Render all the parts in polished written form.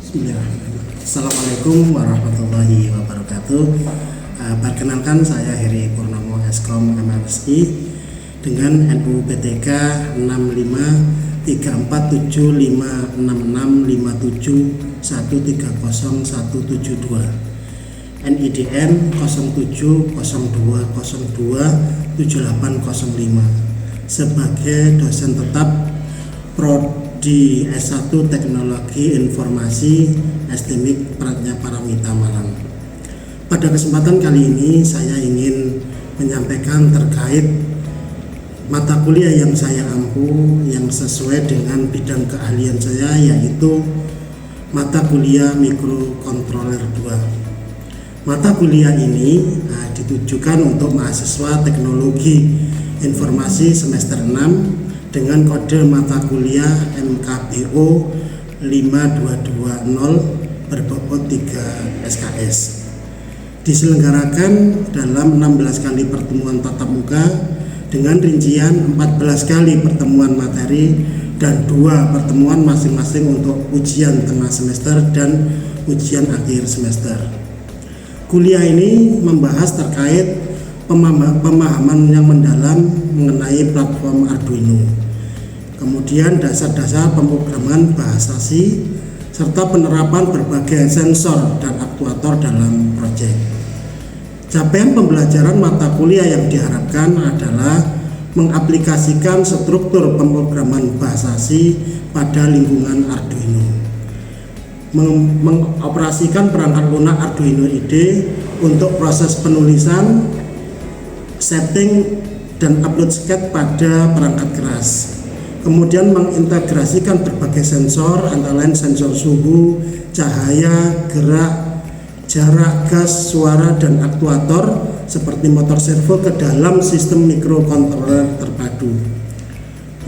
Bismillahirrahmanirrahim. Assalamualaikum warahmatullahi wabarakatuh. Perkenalkan, saya Heri Purnomo Eskom MMSI dengan NU PTK 6535456657130172, NIDN 0702027805 sebagai dosen tetap Prodi S1 Teknologi Informasi STMIK Pratnya Paramita Malang. Pada kesempatan kali ini saya ingin menyampaikan terkait mata kuliah yang saya ampu yang sesuai dengan bidang keahlian saya, yaitu mata kuliah Mikrokontroler 2. Mata kuliah ini ditujukan untuk mahasiswa Teknologi Informasi semester 6 dengan kode mata kuliah MKBO 5220 berbobot 3 SKS. Diselenggarakan dalam 16 kali pertemuan tatap muka dengan rincian 14 kali pertemuan materi dan 2 pertemuan masing-masing untuk ujian tengah semester dan ujian akhir semester. Kuliah ini membahas terkait pemahaman yang mendalam mengenai platform Arduino, kemudian dasar-dasar pemrograman bahasa C, serta penerapan berbagai sensor dan aktuator dalam proyek. Capaian pembelajaran mata kuliah yang diharapkan adalah mengaplikasikan struktur pemrograman bahasa C pada lingkungan Arduino, mengoperasikan perangkat lunak Arduino IDE untuk proses penulisan, setting, dan upload sketch pada perangkat keras. Kemudian mengintegrasikan berbagai sensor, antara lain sensor suhu, cahaya, gerak, jarak, gas, suara, dan aktuator seperti motor servo ke dalam sistem mikrokontroler terpadu.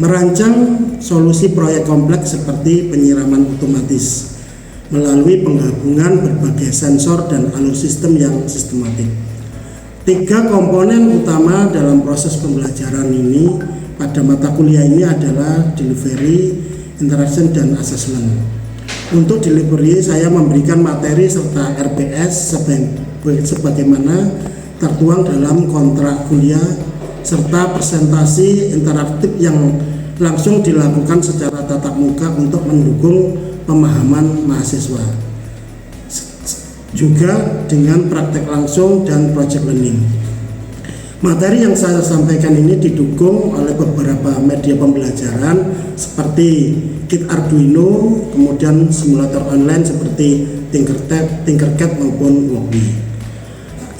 Merancang solusi proyek kompleks seperti penyiraman otomatis melalui penggabungan berbagai sensor dan alur sistem yang sistematik. 3 komponen utama dalam proses pembelajaran ini pada mata kuliah ini adalah delivery, interaction, dan assessment. Untuk delivery, saya memberikan materi serta RPS sebagaimana tertuang dalam kontrak kuliah serta presentasi interaktif yang langsung dilakukan secara tatap muka untuk mendukung pemahaman mahasiswa, juga dengan praktek langsung dan project learning. Materi yang saya sampaikan ini didukung oleh beberapa media pembelajaran seperti kit Arduino, kemudian simulator online seperti Tinkercad maupun Wogbee.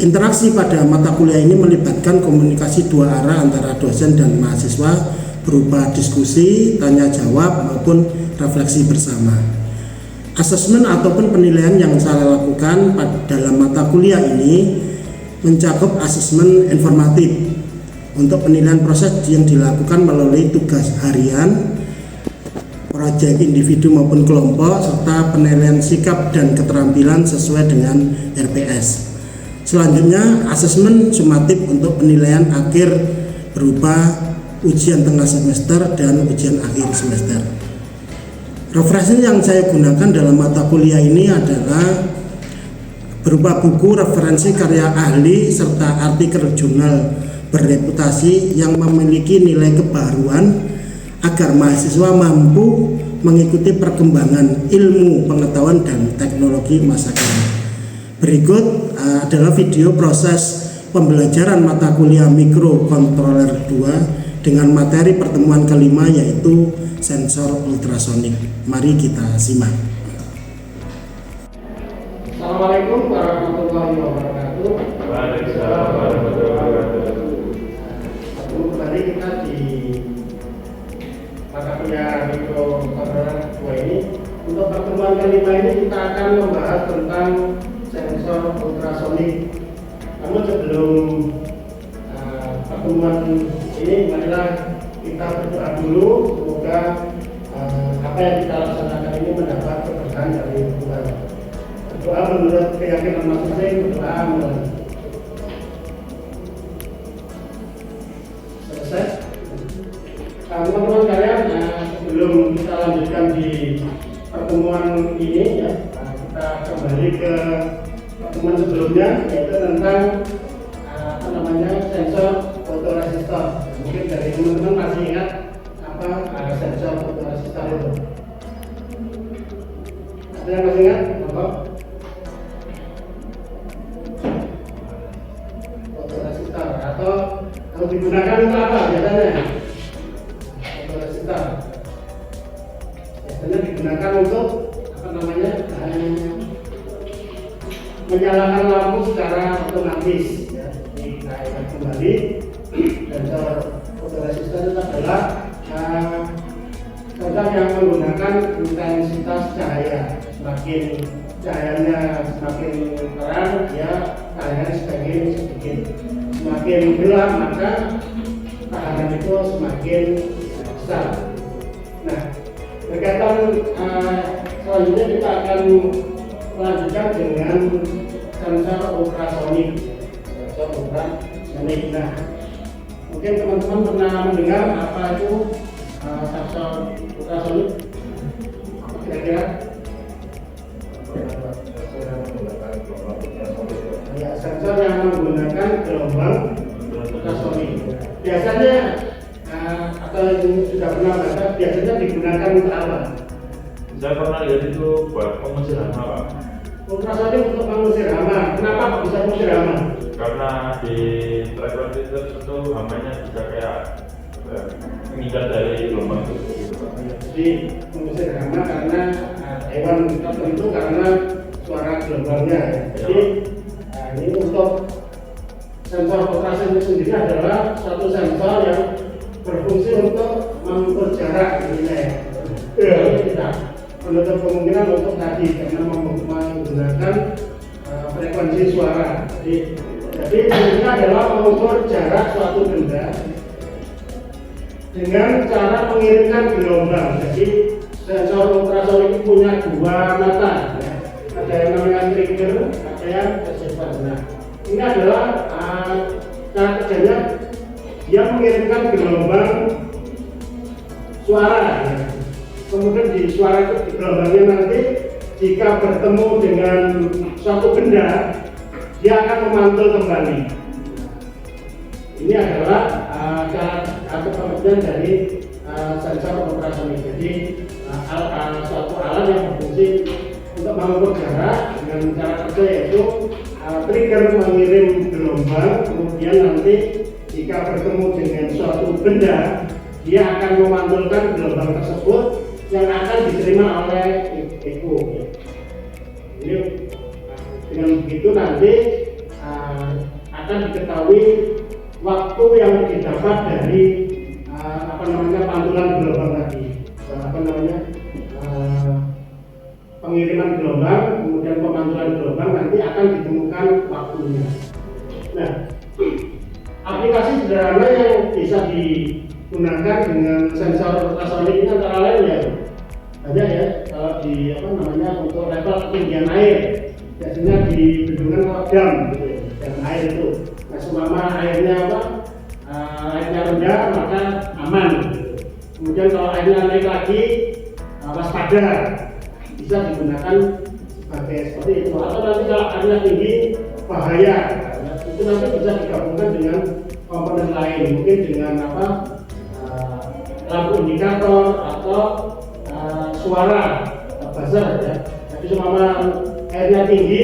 Interaksi pada mata kuliah ini melibatkan komunikasi 2 arah antara dosen dan mahasiswa berupa diskusi, tanya jawab maupun refleksi bersama. Asesmen ataupun penilaian yang saya lakukan dalam mata kuliah ini mencakup asesmen informatif untuk penilaian proses yang dilakukan melalui tugas harian, proyek individu maupun kelompok, serta penilaian sikap dan keterampilan sesuai dengan RPS. Selanjutnya, asesmen sumatif untuk penilaian akhir berupa ujian tengah semester dan ujian akhir semester. Referensi yang saya gunakan dalam mata kuliah ini adalah berupa buku referensi karya ahli serta artikel jurnal berreputasi yang memiliki nilai kebaruan agar mahasiswa mampu mengikuti perkembangan ilmu, pengetahuan, dan teknologi masa kini. Berikut adalah video proses pembelajaran mata kuliah Mikrokontroler 2 dengan materi pertemuan kelima, yaitu sensor ultrasonik. Mari kita simak. Assalamualaikum warahmatullahi wabarakatuh. Waalaikumsalam warahmatullahi wabarakatuh. Kembali kita di mata kuliah Mikrokontroler 2 ini. Untuk pertemuan kelima ini kita akan membahas tentang sensor ultrasonik. Namun sebelum pertemuan ini, marilah kita berdoa dulu. Semoga apa yang kita laksanakan ini mendapat keberkahan dari Tuhan. Doa menurut keyakinan masing-masing, berdoa mulai. Selesai. Teman-teman kalian, sebelum kita lanjutkan di pertemuan ini ya, kembali ke teman sebelumnya, yaitu tentang sensor fotoresistor. Mungkin dari teman-teman masih ingat apa sensor fotoresistor itu? Ada yang masih ingat? Fotoresistor atau kalau digunakan untuk apa biasanya? Fotoresistor biasanya digunakan untuk menyalakan lampu secara otomatis. Ya. Jadi kita ingat kembali, sensor fotoresistor itu adalah sensor yang menggunakan intensitas cahaya. Semakin cahayanya semakin terang, ya cahayanya semakin sedikit. Semakin gelap maka tahanan itu semakin besar. Nah, berkaitan selanjutnya kita akan melanjutkan dengan sensor ultrasonik. Nah, mungkin teman-teman pernah mendengar apa itu sensor ultrasonik? Apa kira-kira? Ya, sensor yang menggunakan gelombang ultrasonik. Biasanya atau yang sudah pernah baca, biasanya digunakan untuk apa? Saya pernah lihat itu buat pengusir hama, Pak. Ultrasonik untuk mengusir hama. Kenapa kok bisa mengusir hama? Karena di tracker itu hamanya bisa kayak mengikat dari gelombang itu. Jadi mengusir hama karena hewan tertentu karena suara gelombangnya. Jadi ini untuk sensor ultrasonik sendiri adalah suatu sensor yang berfungsi untuk mengukur jarak kita menutup kemungkinan untuk tadi karena menggunakan frekuensi suara. Jadi ini adalah mengukur jarak suatu benda dengan cara mengirimkan gelombang. Jadi sensor ultrasonik punya dua mata, ya. Ada yang namanya trigger, ada yang receiver. Nah, ini adalah cara kerjanya, dia mengirimkan gelombang suara. Ya. Kemudian di suara gelombangnya nanti jika bertemu dengan suatu benda, dia akan memantul kembali. Ini adalah cara atau pengertian dari sensor ultrasonik. Jadi suatu alat yang berfungsi untuk mengukur jarak dengan cara kerja yaitu trigger mengirim gelombang, kemudian nanti jika bertemu dengan suatu benda, dia akan memantulkan gelombang tersebut yang akan diterima oleh echo. Jadi dengan begitu nanti akan diketahui waktu yang didapat dari pantulan gelombang tadi, pengiriman gelombang, kemudian pemantulan gelombang nanti akan ditemukan waktunya. Nah, aplikasi sederhana yang bisa digunakan dengan sensor ultrasonik ini antara lain ya ada ya, kalau di untuk level ketinggian air biasanya di bendungan kodam gitu ya, dan air itu seumpama airnya airnya rendah maka aman gitu. Kemudian kalau airnya naik lagi waspada, bisa digunakan sebagai seperti itu. Atau nanti kalau airnya tinggi bahaya, itu nanti bisa digabungkan dengan komponen lain, mungkin dengan lampu indikator atau suara buzzer ya. Jadi seumpama airnya tinggi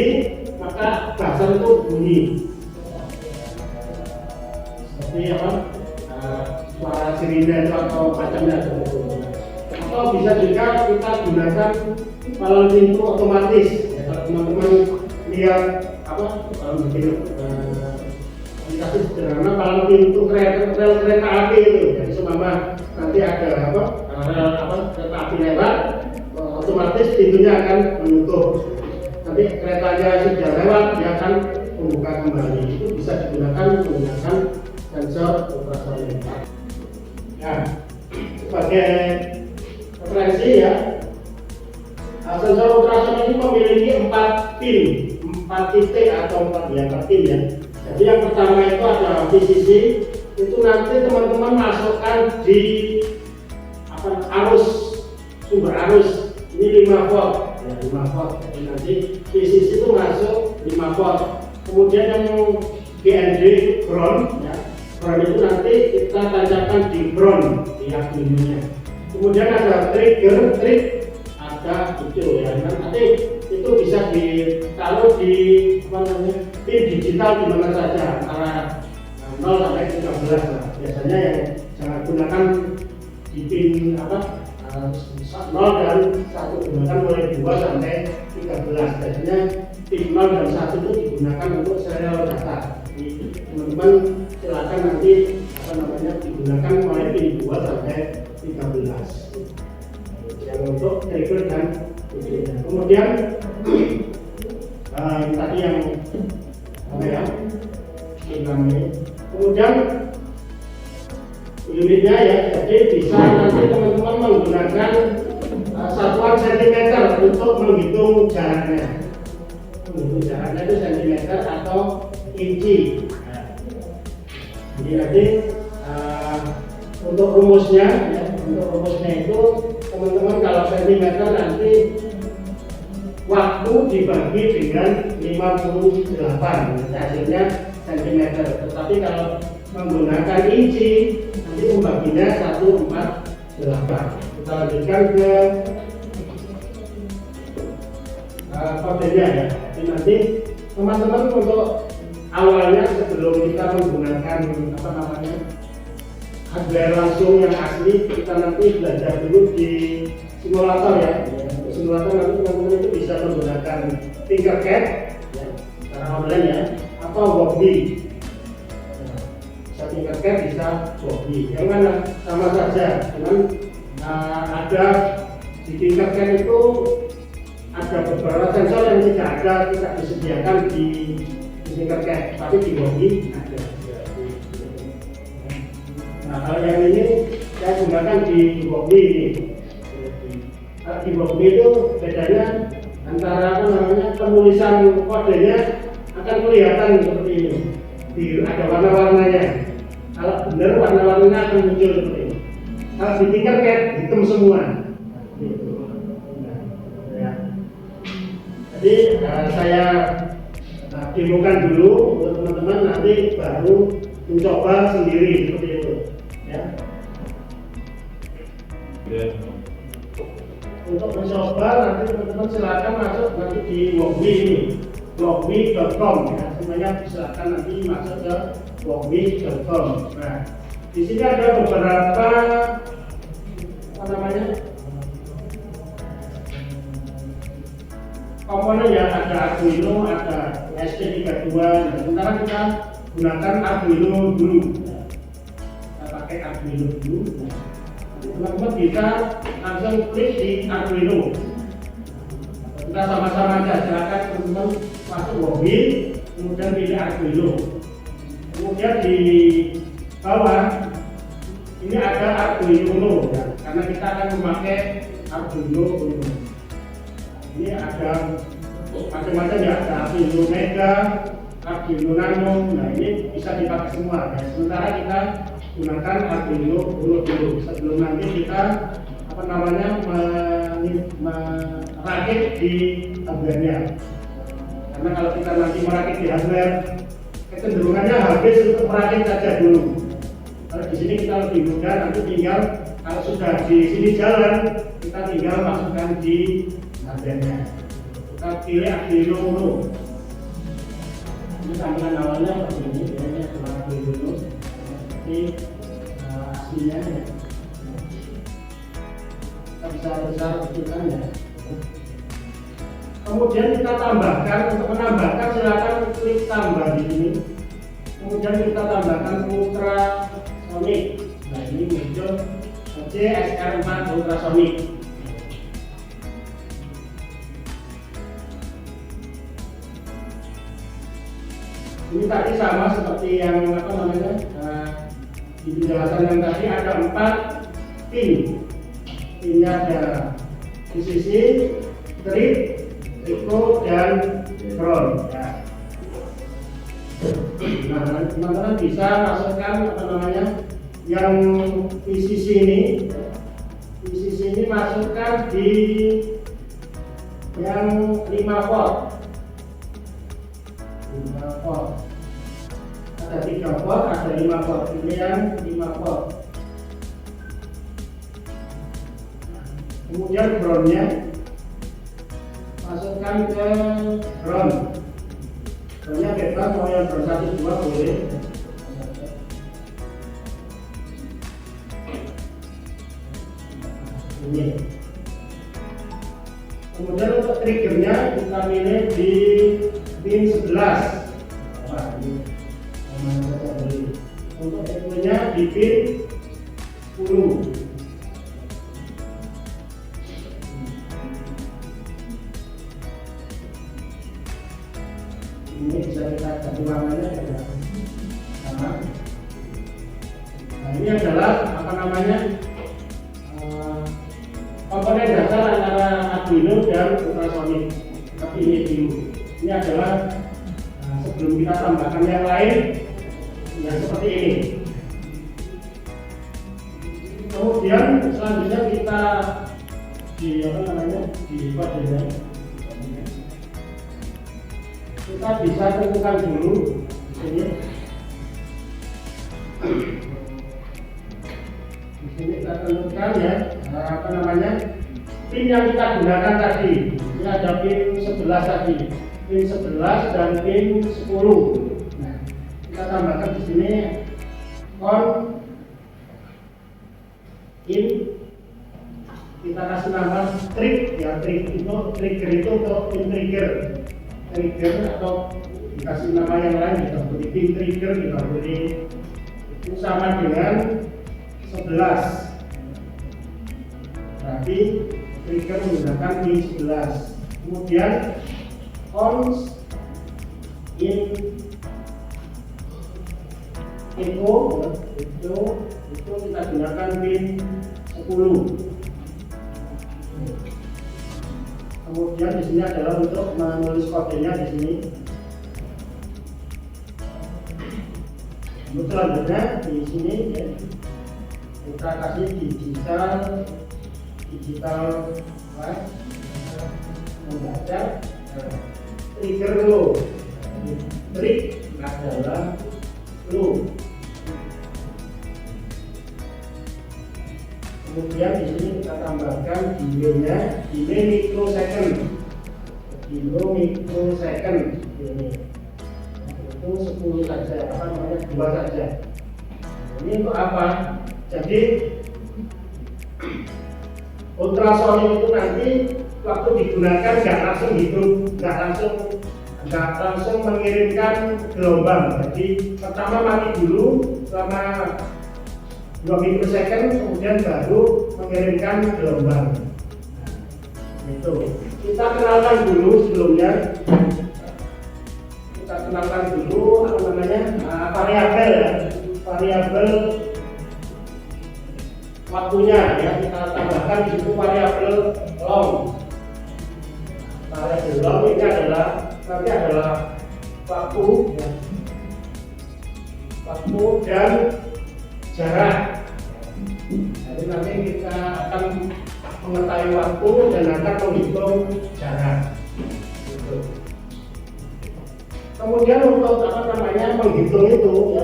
maka buzzer itu bunyi seperti suara sirine atau macamnya gitu. Atau bisa juga kita gunakan palang pintu otomatis ya, kalau teman-teman lihat kalau bikin aplikasi sederhana palang pintu kereta api itu. Jadi seumpama nanti ada kereta api lewat, otomatis pintunya akan menutup. Nanti keretanya sudah lewat, dia akan membuka kembali. Itu bisa digunakan menggunakan sensor ultrasonik. Nah, sebagai referensi ya, sensor ultrasonik ini memiliki 4 titik atau 4 pin ya. Jadi yang pertama itu ada VCC, itu nanti teman-teman masukkan di sumber arus ini 5 volt. ya 5 volt. Jadi nanti PCC itu masuk 5 volt. Kemudian yang GND ground, ya, ground itu nanti kita tancapkan di ground di Arduino-nya. Kemudian ada trigger, ada itu ya. Nanti itu bisa ditaruh di pin digital di mana saja antara 0 sampai 13 lah. Biasanya yang jangan gunakan di pin 0 dan 1, gunakan mulai 2 sampai 13. Biasanya pin 0 dan 1 itu digunakan untuk serial data. Jadi teman-teman silakan nanti digunakan mulai pin 2 sampai 13 yang untuk trigger dan kemudian tadi yang kemudian unitnya ya, jadi bisa nanti teman-teman menggunakan satuan sentimeter untuk menghitung jaraknya. Menghitung jaraknya itu sentimeter atau inci. Jadi nanti untuk rumusnya ya, itu teman-teman kalau sentimeter nanti waktu dibagi dengan 58, hasilnya sentimeter. Tetapi kalau menggunakan inci nanti membaginya 148. Kita lanjutkan ke kodenya ya. Jadi nanti teman-teman untuk awalnya sebelum kita menggunakan hardware langsung yang asli, kita nanti belajar dulu di simulator ya. Simulator nanti teman-teman itu bisa menggunakan Tinkercad ya, secara online ya, atau Wogbee. Bisa Tinkercad, bisa Wogbee. Yang mana sama saja, cuman ada di Tinkercad itu ada beberapa sensor yang tidak disediakan di Tinkercad, tapi di Wogbee ada. Nah, hal yang ini saya gunakan di Wogbee ini. Di Wogbee itu bedanya antara penulisan kodenya akan kelihatan seperti ini. Ada warna-warnanya. Kalau benar warna-warnanya akan muncul seperti ini. Kalau di Tinkercad hitam semua. Jadi saya demokan dulu untuk teman-teman, nanti baru mencoba sendiri seperti itu. Ya. Untuk mencoba nanti teman-teman silakan masuk nanti di Wogbee ini, wogbee.com ya. Semuanya silakan nanti masuk ke wogbee.com. Nah, di sini ada beberapa komponen ya, ada Arduino, ada ST32. Nah, sementara kita gunakan Arduino dulu. Kita pakai Arduino dulu. Teman-teman bisa langsung klik di Arduino. Kita sama-sama aja, silakan teman-teman masuk Wogbee, kemudian pilih Arduino. Kemudian di bawah ini ada Arduino Uno ya, karena kita akan memakai Arduino Uno. Ini ada macam-macam ya, ada Arduino Mega, Arduino Nano. Nah, ini bisa dipakai semua ya. Sementara kita gunakan Arduino Uno dulu sebelum nanti kita merakit di hardware-nya. Karena kalau kita nanti merakit di hardware, kecenderungannya habis untuk merakit saja dulu. Kalau di sini kita lebih mudah, nanti tinggal kalau sudah di sini jalan, kita tinggal masukkan di hardware-nya. Kita pilih Arduino Uno. Ini tampilan awalnya seperti ini, biasanya cuma Arduino Uno. Ini aslinya ya. Kita bisa besar kecilkan ya. Kemudian kita tambahkan, untuk menambahkan silakan klik tambah di sini. Kemudian kita tambahkan ultrasonic. Nah, ini muncul CSR4 ultrasonic. Ini tadi sama seperti yang di penjelasan yang tadi, ada 4 pin. Pinnya ada VCC, trip, Eco, dan ground. Ya. Nah, teman-teman bisa masukkan yang VCC ini masukkan di 5 volt. 5 volt. Ada 3 volt, ada 5 volt. Ini yang 5 volt. Kemudian groundnya masukkan ke ground. Groundnya bebas, mau yang ground 1, 2 boleh. Ini. Kemudian untuk triggernya kita pilih di pin 11. Untuk echonya di pin 10. Ini bisa kita ganti warnanya ya, sama. Nah, ini adalah apa namanya komponen dasar antara Arduino dan ultrasonic. Tapi ini dulu. Ini adalah sebelum kita tambahkan yang lain yang seperti ini. Kemudian selanjutnya kita di apa namanya di kodenya. Kita bisa tentukan dulu di sini. Di sini kita tentukan ya apa namanya pin yang kita gunakan tadi. Ini ada pin 11 tadi, pin 11 dan pin 10. Nah, kita tambahkan di sini on in. Kita kasih nama trig ya, trig itu trigger itu untuk pin trigger atau dikasih nama yang lain kita beri pin trigger, kita beri itu sama dengan 11. Berarti trigger menggunakan pin 11. Kemudian on in echo itu kita gunakan pin 10. Kemudian di sini adalah untuk menulis kodenya di sini. Untuk selanjutnya di sini ya, kita kasih digital membaca trigger low. Trig adalah low. Kemudian di sini kita tambahkan delay-nya, delay mikrosecond. Ini itu 10 saja, apa namanya 2 saja. Ini untuk apa? Jadi ultrasonic itu nanti waktu digunakan nggak langsung mengirimkan gelombang. Jadi pertama mati dulu selama 2 mikrosecond, kemudian baru mengirimkan gelombang. Itu kita kenalkan dulu sebelumnya. Kita kenalkan dulu apa namanya variabel ya, variabel waktunya ya, kita tambahkan di situ variabel long. Variabel long ini adalah nanti adalah waktu ya, waktu dan jarak. Jadi nanti kita akan mengetahui waktu dan akan menghitung jarak. Gitu. Kemudian untuk apa namanya menghitung itu ya,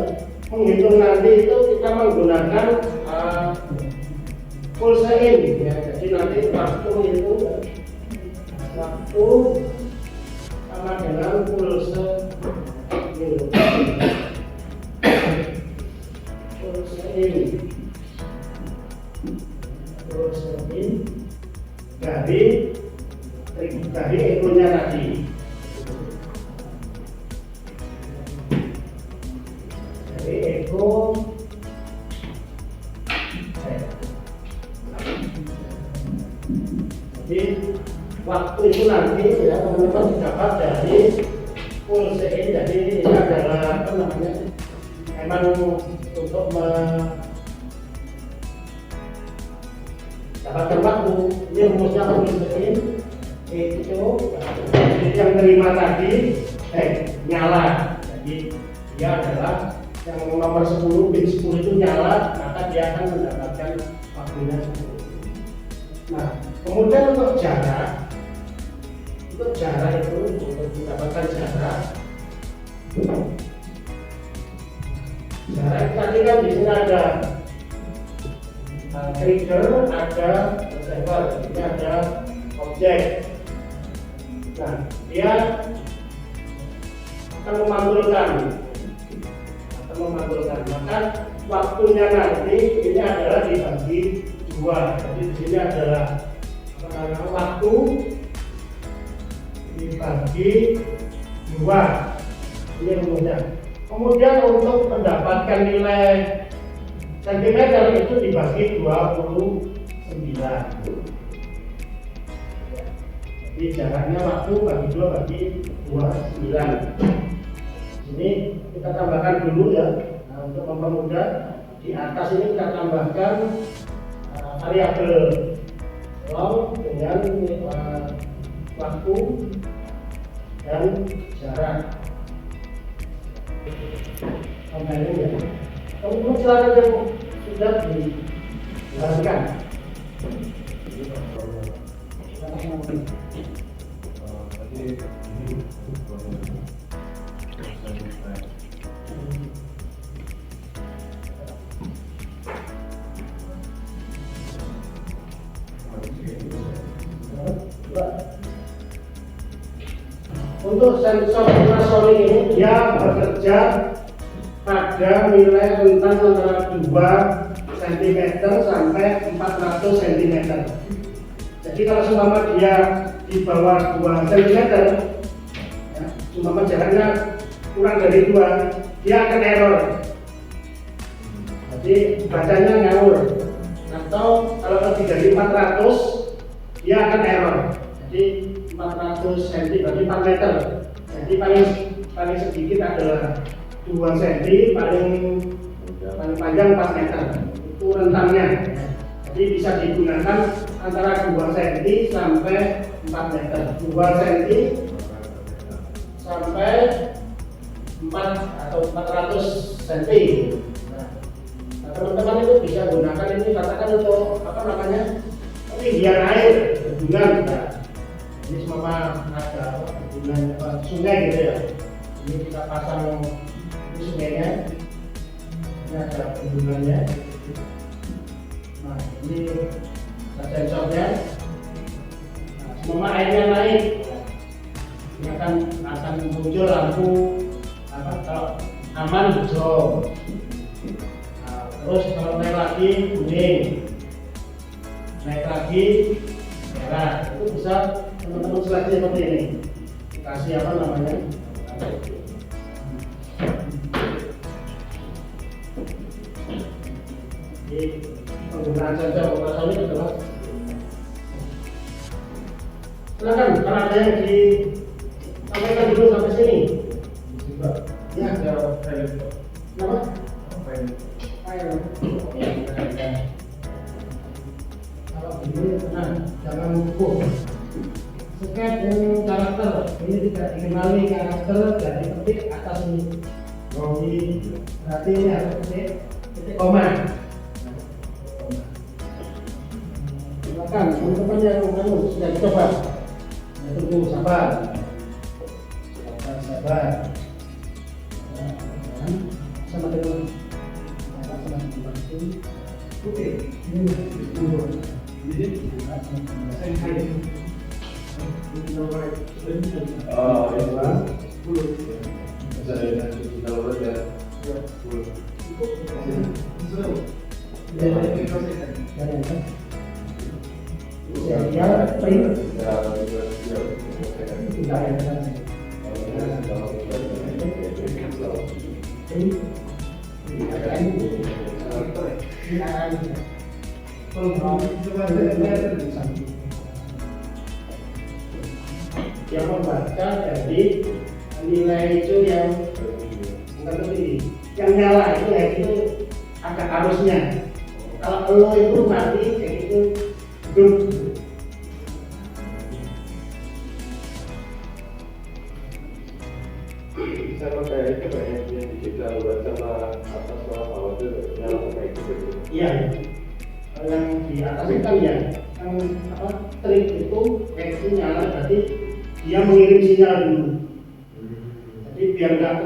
menghitung nanti itu kita menggunakan pulse in ya. Jadi nanti waktu itu waktu sama dengan pulse in. dari echonya tadi. Dari echo jadi waktu itu nanti ya teman-teman didapat dari pulse in. Jadi ini adalah apa namanya memang untuk mendapatkan waktu. Ini rumusnya pulse in itu yang terima tadi nyala. Jadi dia adalah yang nomor 10, pin 10 itu nyala, maka dia akan mendapatkan waktunya 10. Nah, kemudian untuk jarak untuk jarak itu untuk mendapatkan jarak tadi kan di sini ada trigger, ada receiver, ini ada objek. Nah, dia akan memantulkan, maka waktunya nanti ini adalah dibagi dua. Jadi di sini adalah waktu dibagi dua. Ini rumusnya. Kemudian untuk mendapatkan nilai sentimeter itu dibagi 29. Jadi jaraknya waktu bagi 2 bagi 29. Ini kita tambahkan dulu ya. Nah, untuk mempermudah di atas ini kita tambahkan variabel long dengan waktu dan jarak. Kembali ya. Kemudian selalu yang sudah dijelaskan. Untuk sensor ultrasonic ini dia bekerja pada nilai rentang antara 2 cm sampai 400 cm. Jadi kalau seumpama dia di bawah 2 cm, ya, seumpama jaraknya kurang dari 2, dia akan error. Jadi bacanya ngawur. Atau kalau lebih dari 400, dia akan error. Jadi 400 cm berarti 4 meter. Jadi paling sedikit adalah 2 cm, paling panjang 4 meter. Itu rentangnya. Jadi bisa digunakan antara 2 cm sampai 4 meter. 2 cm sampai 4 atau 400 cm. Nah, teman-teman itu bisa gunakan ini katakan untuk apa namanya? Ketinggian air, bendungan. Ini semua ada bendungan sungai gitu ya. Ini kita pasang ini sungainya. Ini ada bendungannya. Nah, ini ada sensornya. Nah, semua airnya naik. Ini akan muncul lampu apa kalau aman hijau. Nah, terus kalau naik lagi kuning, naik lagi merah. Itu bisa teman-teman seleksi seperti ini. Kasih apa namanya? Jadi penggunaan sensor ultrasonic adalah silakan kalau ada yang disampaikan dulu sampai sini. Ya, ada file. Kenapa? File. Kalau ini tenang, jangan lupa. Sket dan karakter ini tidak dikenali karakter dari ketik atas ini. Berarti ini harus titik koma. Silakan teman-teman yang sudah dicoba. Tunggu sabar. Sama dengan oke. Yang membaca dari nilai itu yang yang nyala itu agak arusnya. Kalau lo itu mati kayak itu hidup. Bisa pakai itu banyak yang digital sama atas bawah itu nyala kayak gitu. Iya. Yang di atas itu kan ya, yang apa trik itu kayak itu nyala berarti dia mengirim sinyal dulu. Jadi biar nggak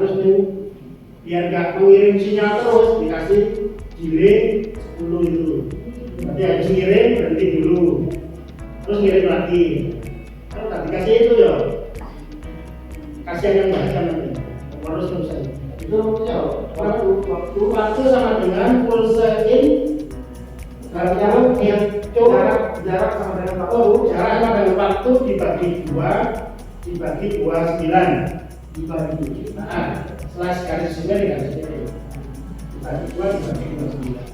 mengirim sinyal terus, dikasih delay 10 itu. Nanti habis ngirim berhenti dulu, terus ngirim lagi. Kalau nggak dikasih itu ya, kasihan yang baca nanti. Harus selesai. Itu ya, waktu sama dengan pulsa in. Jarak sama dengan waktu. Jarak sama dengan waktu dibagi 9. Nah, setelah garis 9 dikasih ini. Dibagi 9.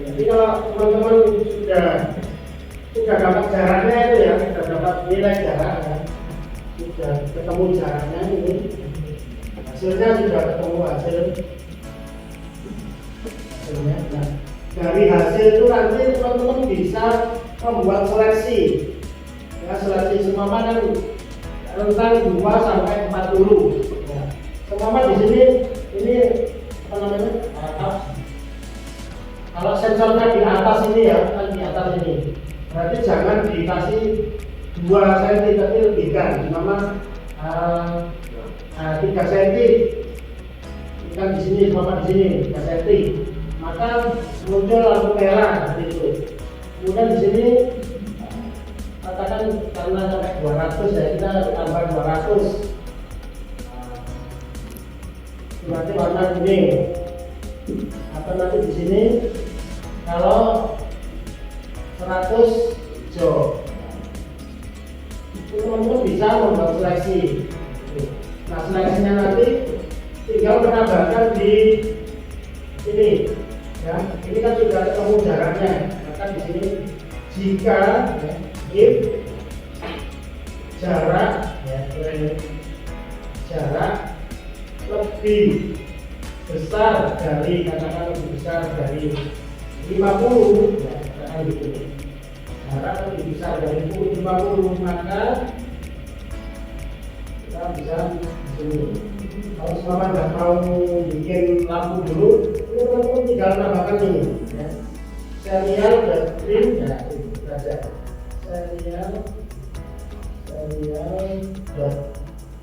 Jadi kalau teman-teman sudah dapat jaraknya itu ya, sudah dapat nilai jarak ya, sudah ketemu jaraknya ini, hasilnya sudah ketemu hasilnya. Nah, dari hasil itu nanti teman-teman bisa membuat seleksi. Ya, seleksi semua kan rentang 2 sampai 40. Ya. Semua di sini ini apa namanya? Kalau sensornya di atas ini ya, kan di atas ini. Berarti jangan dikasih 2 cm tapi lebihkan. Cuma 3 cm. Kan di sini sama di sini 3 cm. Maka muncul lampu merah seperti itu. Kemudian di sini katakan karena sampai 200 ya, kita tambah 200. Berarti warna kuning. Atau nanti di sini kalau 100 hijau. Teman-teman bisa membuat seleksi. Nah, seleksinya nanti tinggal menambahkan di ini. Ya, ini kan sudah ketemu jaraknya. Maka di sini jika ya, if jarak ya, jarak lebih besar dari, katakan lebih besar dari 50 ya, katakan gitu. Jarak lebih besar dari 50, maka kita bisa disini. Kalau selama nggak mau bikin lampu dulu, ini teman-teman tinggal tambahkan ini ya. Serial dan print ya, itu saja. Serial dan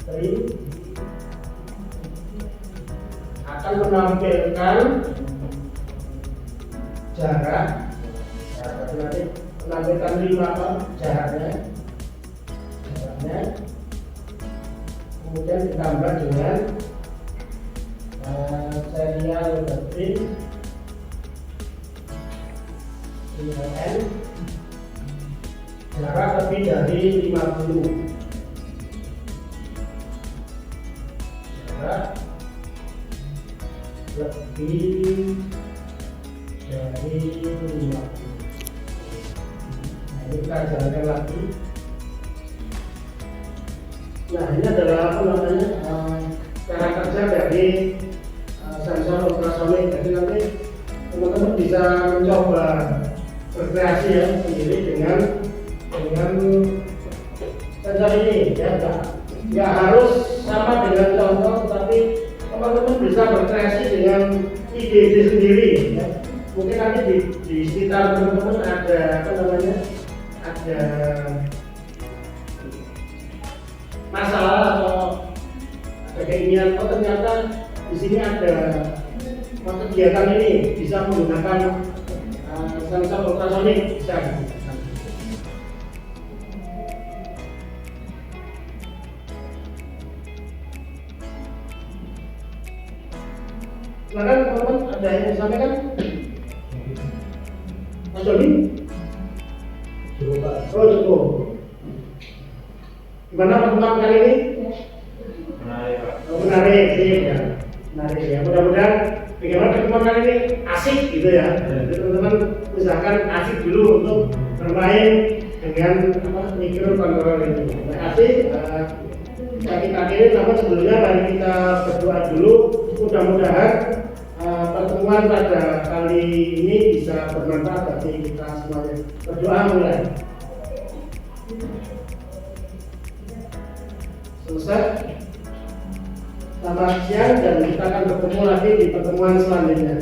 print akan menampilkan jarak, nanti menampilkan 5 jaraknya, kemudian ditambah dengan serial print N, jarak lebih dari 50, jarak lebih dari 50. Nah, ini kita jalankan lagi. Nah, ini adalah apa namanya cara kerja dari sensor ultrasonik. Jadi nanti teman-teman bisa mencoba berkreasi ya sendiri dengan sensor ini ya. Nggak harus sama dengan contoh, tapi teman-teman bisa berkreasi dengan ide-ide sendiri ya. Mungkin nanti di sekitar teman-teman ada apa namanya, ada masalah atau ada keinginan, oh ternyata di sini ada kegiatan ini bisa menggunakan sensor ultrasonik, bisa. Silakan teman-teman, ada yang disampaikan? Mas Joni? Oh cukup. Gimana pertemuan kali ini? Menarik, Pak. Menarik sih ya. Menarik ya. Mudah-mudahan bagaimana pertemuan kali ini asik gitu ya. Jadi teman-teman misalkan asik dulu untuk bermain dengan microcontroller ini. Nah, asik. Kita akhiri, namun sebelumnya mari kita berdoa dulu. Mudah-mudahan pertemuan pada kali ini bisa bermanfaat bagi kita semuanya. Berdoa mulai. Selesai. Selamat siang dan kita akan bertemu lagi di pertemuan selanjutnya.